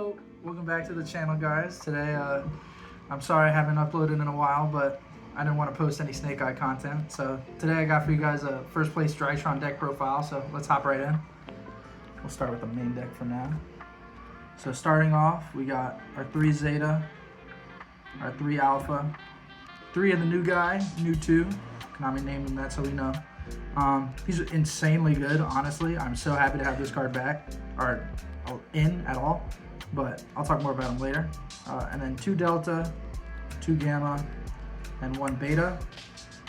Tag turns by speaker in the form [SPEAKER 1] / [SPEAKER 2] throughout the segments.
[SPEAKER 1] Hello, welcome back to the channel, guys. Today, I'm sorry I haven't uploaded in a while, but I didn't want to post any Snake Eye content. So today I got for you guys a first place Drytron deck profile, so let's hop right in. We'll start with the main deck for now. So starting off, we got our 3 Zeta, our 3 Alpha, 3 of the new guy, Nu2. Konami named him that so we know. He's insanely good, honestly. I'm so happy to have this card back, or in at all, but I'll talk more about him later. And then 2 Delta, 2 Gamma, and 1 Beta,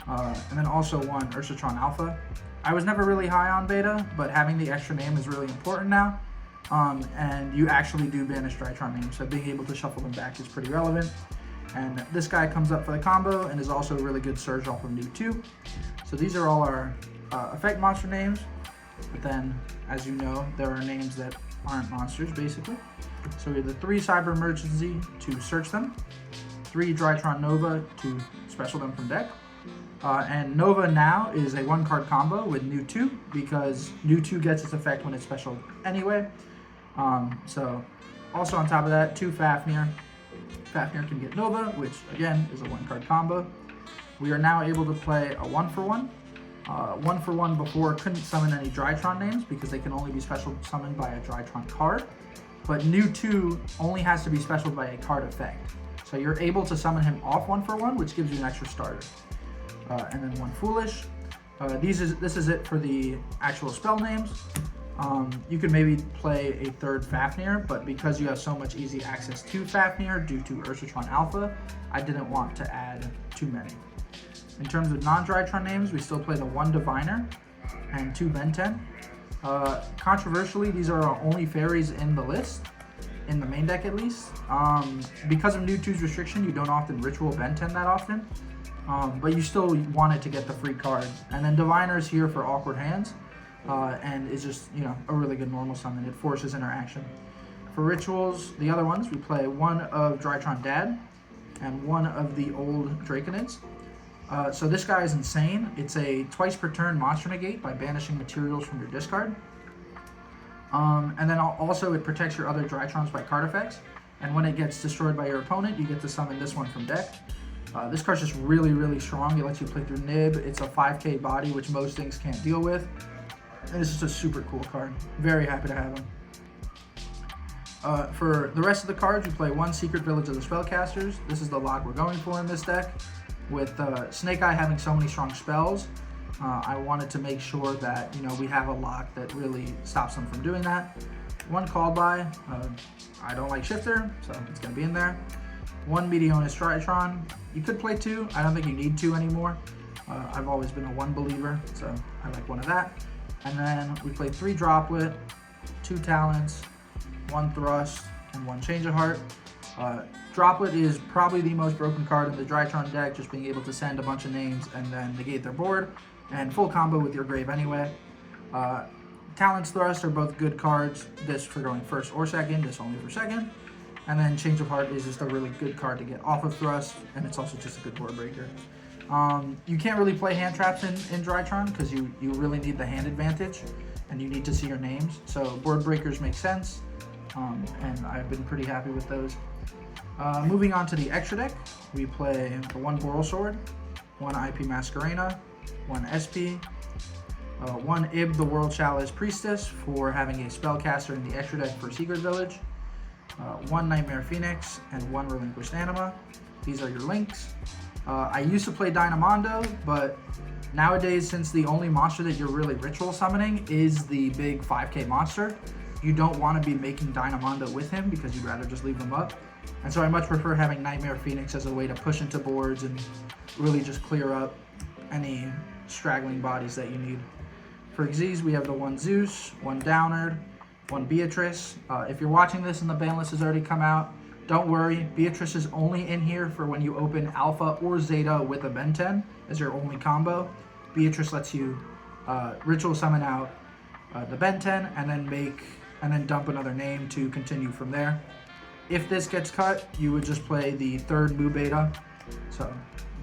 [SPEAKER 1] and then also 1 Drytron Alpha. I was never really high on Beta, but having the extra name is really important now, and you actually do banish Drytron names, so being able to shuffle them back is pretty relevant. And this guy comes up for the combo and is also a really good surge off of Nu2. So these are all our effect monster names, but then, as you know, there are names that aren't monsters, basically. So we have the 3 Cyber Emergency to search them, 3 Drytron Nova to special them from deck, and Nova now is a 1-card combo with Nu2 because Nu2 gets its effect when it's special anyway. So also on top of that, 2 Fafnir. Fafnir can get Nova, which again is a 1-card combo. We are now able to play a 1-for-1. 1-for-1 before couldn't summon any Drytron names because they can only be special summoned by a Drytron card. But Nu2 only has to be special by a card effect. So you're able to summon him off 1-for-1, which gives you an extra starter. And then 1 Foolish. This is it for the actual spell names. You could maybe play a 3rd Fafnir, but because you have so much easy access to Fafnir due to Drytron Alpha, I didn't want to add too many. In terms of non-Drytron names, we still play the 1 Diviner and 2 Ben-10. Controversially, these are our only fairies in the list, in the main deck at least. Because of Nu2's restriction, you don't often ritual Ben-10 that often, but you still wanted to get the free card. And then Diviner is here for awkward hands, and is just, you know, a really good normal summon. It forces interaction. For rituals, the other ones, we play 1 of Drytron Dad and 1 of the old Draconids. So this guy is insane. It's a twice per turn monster negate by banishing materials from your discard. And then also it protects your other Drytrons by card effects. And when it gets destroyed by your opponent, you get to summon this one from deck. This card's just really, really strong. It lets you play through Nib. It's a 5k body, which most things can't deal with. And it's just a super cool card. Very happy to have him. For the rest of the cards, you play 1 Secret Village of the Spellcasters. This is the lock we're going for in this deck. With Snake Eye having so many strong spells, I wanted to make sure that, you know, we have a lock that really stops them from doing that. 1 Called By. I don't like Shifter, so it's going to be in there. 1 Meteonis Drytron. You could play 2. I don't think you need 2 anymore. I've always been a 1 believer, so I like 1 of that. And then we play 3 Droplet, 2 Talents, 1 Thrust, and 1 Change of Heart. Droplet is probably the most broken card in the Drytron deck, just being able to send a bunch of names and then negate their board, and full combo with your grave anyway. Talents, Thrust are both good cards, this for going 1st or 2nd, this only for 2nd. And then Change of Heart is just a really good card to get off of Thrust, and it's also just a good board breaker. You can't really play hand traps in Drytron because you really need the hand advantage, and you need to see your names, so board breakers make sense, and I've been pretty happy with those. Moving on to the extra deck, we play the 1 Boral Sword, 1 IP Masquerena, 1 SP, 1 Ib the World Chalice Priestess for having a spellcaster in the extra deck for Secret Village, 1 Nightmare Phoenix, and 1 Relinquished Anima. These are your links. I used to play Dynamondo, but nowadays, since the only monster that you're really ritual summoning is the big 5k monster, you don't want to be making Dynamondo with him because you'd rather just leave him up. And so I much prefer having Nightmare Phoenix as a way to push into boards and really just clear up any straggling bodies that you need. For Xyz, we have the 1 Zeus, 1 Downard, 1 Beatrice. If you're watching this and the ban list has already come out, don't worry. Beatrice is only in here for when you open Alpha or Zeta with a Ben-10 as your only combo. Beatrice lets you ritual summon out the Ben-10 and then dump another name to continue from there. If this gets cut, you would just play the 3rd Mu Beta. So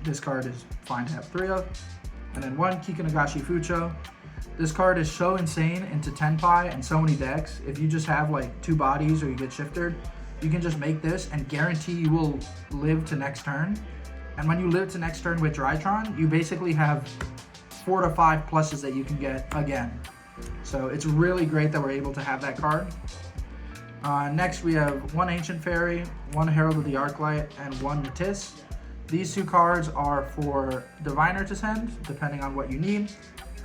[SPEAKER 1] this card is fine to have 3 of. And then 1 Kikanagashi Fucho. This card is so insane into 10 pi and so many decks. If you just have like 2 bodies or you get shifted, you can just make this and guarantee you will live to next turn. And when you live to next turn with Drytron, you basically have 4 to 5 pluses that you can get again. So it's really great that we're able to have that card. Next we have 1 Ancient Fairy, 1 Herald of the Arclight, and 1 Nu2. These 2 cards are for Diviner to send, depending on what you need.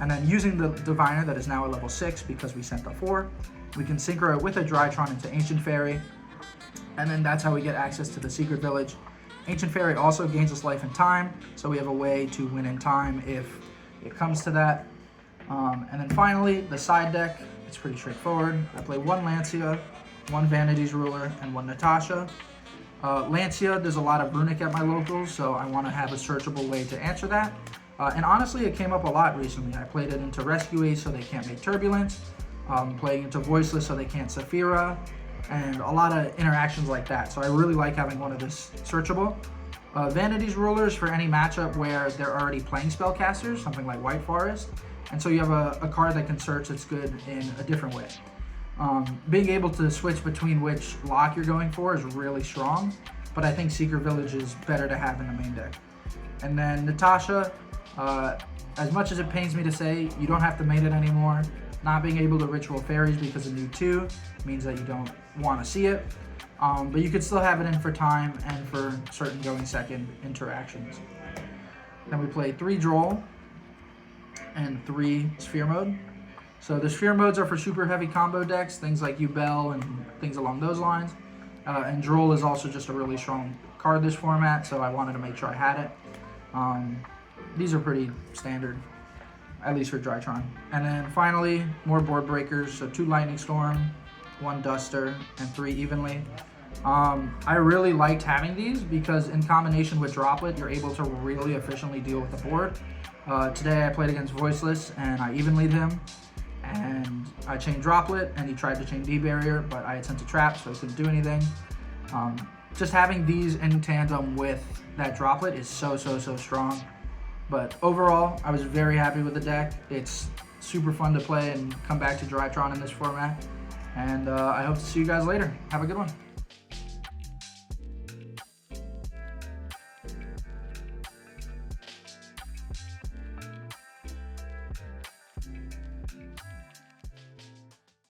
[SPEAKER 1] And then using the Diviner that is now a level 6 because we sent the 4, we can synchro it with a Drytron into Ancient Fairy. And then that's how we get access to the Secret Village. Ancient Fairy also gains us life and time, so we have a way to win in time if it comes to that. And then finally, the side deck, it's pretty straightforward. I play 1 Lancia, 1 Vanity's Ruler, and 1 Natasha. Lancia, there's a lot of Runic at my locals, so I want to have a searchable way to answer that. And honestly, it came up a lot recently. I played it into Rescue Ace so they can't make Turbulence, playing into Voiceless so they can't Saphira, and a lot of interactions like that. So I really like having one of this searchable. Vanity's Rulers for any matchup where they're already playing spellcasters, something like White Forest. And so you have a card that can search that's good in a different way. Being able to switch between which lock you're going for is really strong, but I think Secret Village is better to have in the main deck. And then Natasha, as much as it pains me to say, you don't have to main it anymore. Not being able to Ritual Fairies because of Nu2 means that you don't want to see it. But you could still have it in for time and for certain going second interactions. Then we play 3 Droll and 3 Sphere Mode. So the Sphere Modes are for super heavy combo decks, things like Ubel and things along those lines. And Droll is also just a really strong card this format, so I wanted to make sure I had it. These are pretty standard, at least for Drytron. And then finally, more board breakers, so 2 Lightning Storm, 1 Duster, and 3 Evenly. I really liked having these because in combination with Droplet, you're able to really efficiently deal with the board. Today I played against Voiceless and I evenly'd him, and I chained Droplet and he tried to chain D-Barrier, but I had sent a trap so he couldn't do anything. Just having these in tandem with that Droplet is so strong. But overall, I was very happy with the deck. It's super fun to play and come back to Drytron in this format. And I hope to see you guys later. Have a good one.